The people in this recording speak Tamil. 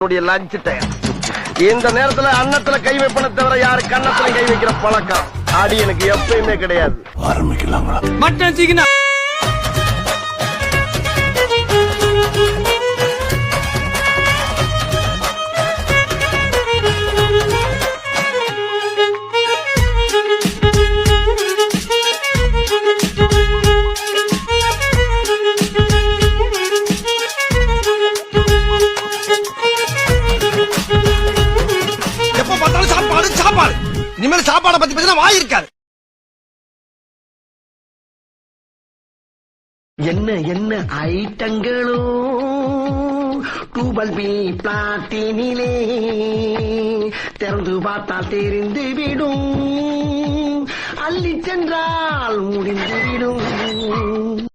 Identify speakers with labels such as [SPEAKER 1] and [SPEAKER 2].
[SPEAKER 1] Lunch time. இந்த நேரத்துல அன்னத்துல கை வைப்பன தவிர யாரு கன்னத்துல கை வைக்கிற பழக்கம் அடி எனக்கு எப்பயுமே கிடையாது.
[SPEAKER 2] ஆரம்பிக்கலாங்களா?
[SPEAKER 3] மட்டன் சிக்கன்
[SPEAKER 1] சாப்பாடு இனிமேல் சாப்பாடை பத்தி பேசினா வாய் இருக்காது. என்ன என்ன ஐட்டங்களோ டூபல் பி பிளாட்டினிலே திறந்து பார்த்தால் தெரிந்து விடும், அள்ளி சென்றால் முடிந்து விடும்.